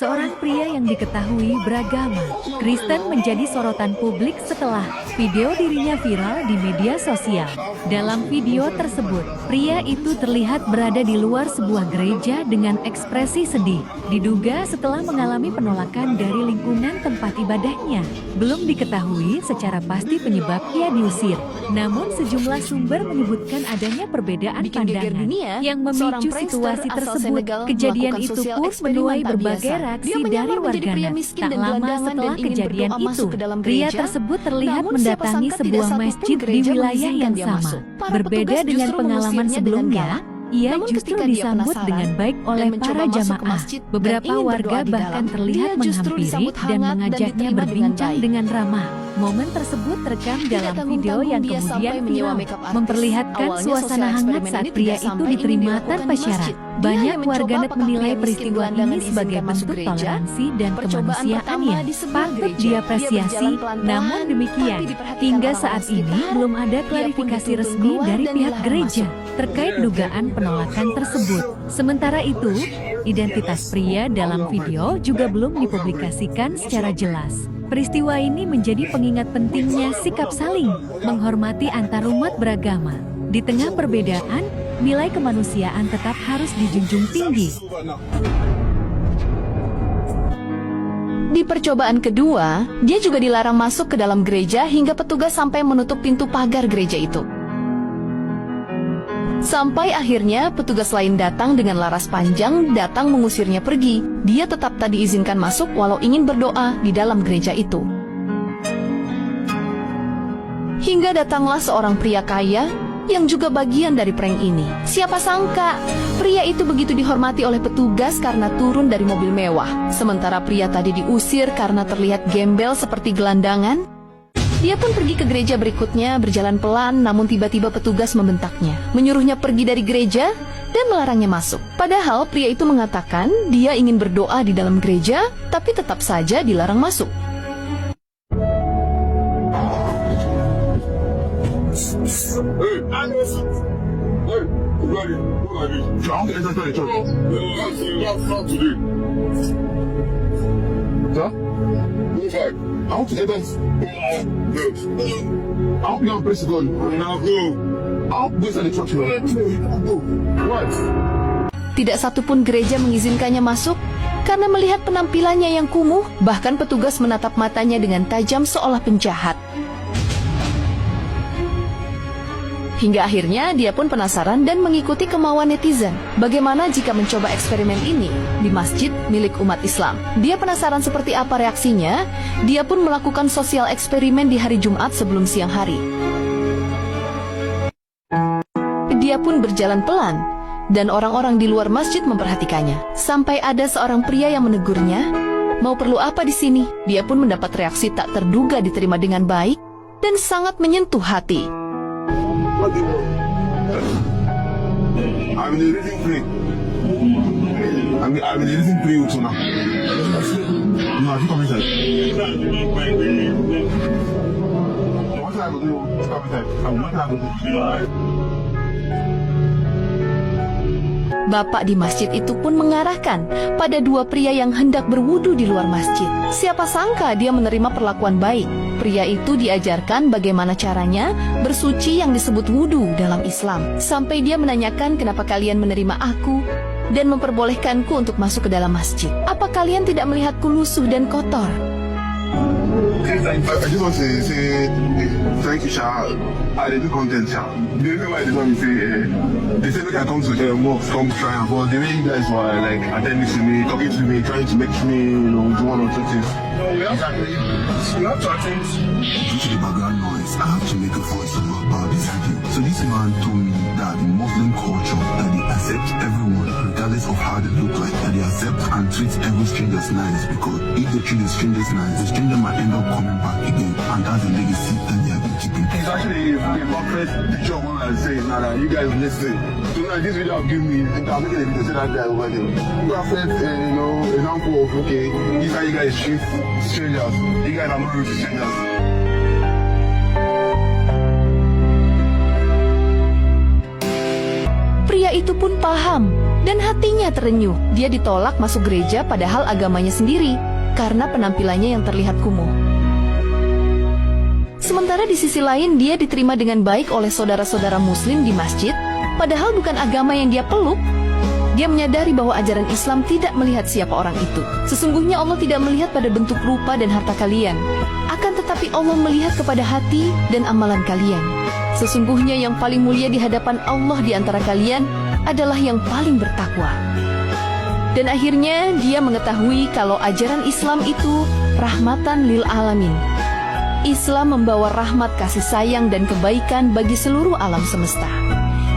Seorang pria yang diketahui beragama Kristen menjadi sorotan publik setelah video dirinya viral di media sosial. Dalam video tersebut, pria itu terlihat berada di luar sebuah gereja dengan ekspresi sedih. Diduga setelah mengalami penolakan dari lingkungan tempat ibadahnya. Belum diketahui secara pasti penyebab ia diusir. Namun sejumlah sumber menyebutkan adanya perbedaan pandangan yang memicu situasi tersebut. Kejadian itu pun menuai berbagai reaksi dari warganet. Tak lama setelah kejadian itu, pria tersebut terlihat mendatangi sebuah masjid di wilayah yang sama. Berbeda dengan pengalaman sebelumnya, ia justru disambut dengan baik oleh para jamaah. Beberapa warga bahkan terlihat menghampiri dan mengajaknya berbincang dengan ramah. Momen tersebut terekam dalam video yang kemudian viral, memperlihatkan suasana hangat saat pria itu diterima tanpa syarat. Banyak warganet menilai peristiwa ini sebagai bentuk toleransi dan kemanusiaan yang patut diapresiasi. Namun demikian, hingga saat ini belum ada klarifikasi resmi dari pihak gereja terkait dugaan penolakan tersebut. Sementara itu, identitas pria dalam video juga belum dipublikasikan secara jelas. Peristiwa ini menjadi pengingat pentingnya sikap saling menghormati antarumat beragama. Di tengah perbedaan, nilai kemanusiaan tetap harus dijunjung tinggi. Di percobaan kedua, dia juga dilarang masuk ke dalam gereja hingga petugas sampai menutup pintu pagar gereja itu. Sampai akhirnya petugas lain datang dengan laras panjang datang mengusirnya pergi. Dia tetap tak diizinkan masuk walau ingin berdoa di dalam gereja itu. Hingga datanglah seorang pria kaya yang juga bagian dari prank ini. Siapa sangka, pria itu begitu dihormati oleh petugas karena turun dari mobil mewah. Sementara pria tadi diusir karena terlihat gembel seperti gelandangan. Dia pun pergi ke gereja berikutnya berjalan pelan, namun tiba-tiba petugas membentaknya, menyuruhnya pergi dari gereja dan melarangnya masuk. Padahal pria itu mengatakan dia ingin berdoa di dalam gereja, tapi tetap saja dilarang masuk. I want to get this. I hope you don't praise God. Now go. I hope this is the church. What? Tidak satupun gereja mengizinkannya masuk karena melihat penampilannya yang kumuh. Bahkan petugas menatap matanya dengan tajam seolah penjahat. Hingga akhirnya dia pun penasaran dan mengikuti kemauan netizen. Bagaimana jika mencoba eksperimen ini di masjid milik umat Islam? Dia penasaran seperti apa reaksinya. Dia pun melakukan sosial eksperimen di hari Jumat sebelum siang hari. Dia pun berjalan pelan dan orang-orang di luar masjid memperhatikannya. Sampai ada seorang pria yang menegurnya, "Mau perlu apa di sini?" Dia pun mendapat reaksi tak terduga diterima dengan baik dan sangat menyentuh hati. What do you want? I'm in the reading free. I'm in the reading free also now. No, I think I'm inside. What can I do? Come inside. What can I do? Bapak di masjid itu pun mengarahkan pada dua pria yang hendak berwudu di luar masjid. Siapa sangka dia menerima perlakuan baik. Pria itu diajarkan bagaimana caranya bersuci yang disebut wudu dalam Islam. Sampai dia menanyakan kenapa kalian menerima aku dan memperbolehkanku untuk masuk ke dalam masjid. Apa kalian tidak melihatku lusuh dan kotor? I just want to say thank you, Sha. I did the content, Sha. The reason why they don't say they say I come to work, come try and but the way you guys were like attending to me, talking to me, trying to make me, do one or two things. We have to attend. Due to the background noise, I have to make a voice over about this video. So this man told me that in Muslim culture, that they accept everyone regardless of how they look like, that they accept and treat every stranger nice, because if they treat the strangers nice, the stranger might end up coming back again, and that's the legacy that they have been keeping. It's actually a perfect picture of what I'm saying now that you guys listen. So now this video I've given me, I'm making a video say that guy over there. Perfect, example of okay, these are you guys treat strangers. You guys are not rude to strangers. Pria itu pun paham dan hatinya terenyuh. Dia ditolak masuk gereja padahal agamanya sendiri karena penampilannya yang terlihat kumuh. Sementara di sisi lain dia diterima dengan baik oleh saudara-saudara muslim di masjid, padahal bukan agama yang dia peluk. Dia menyadari bahwa ajaran Islam tidak melihat siapa orang itu. Sesungguhnya Allah tidak melihat pada bentuk rupa dan harta kalian, akan tetapi Allah melihat kepada hati dan amalan kalian. Sesungguhnya yang paling mulia di hadapan Allah di antara kalian adalah yang paling bertakwa. Dan akhirnya dia mengetahui kalau ajaran Islam itu rahmatan lil alamin. Islam membawa rahmat, kasih sayang, dan kebaikan bagi seluruh alam semesta.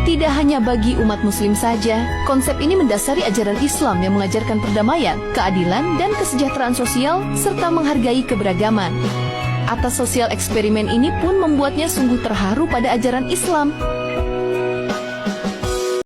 Tidak hanya bagi umat muslim saja, konsep ini mendasari ajaran Islam yang mengajarkan perdamaian, keadilan, dan kesejahteraan sosial, serta menghargai keberagaman. Atas sosial eksperimen ini pun membuatnya sungguh terharu pada ajaran Islam.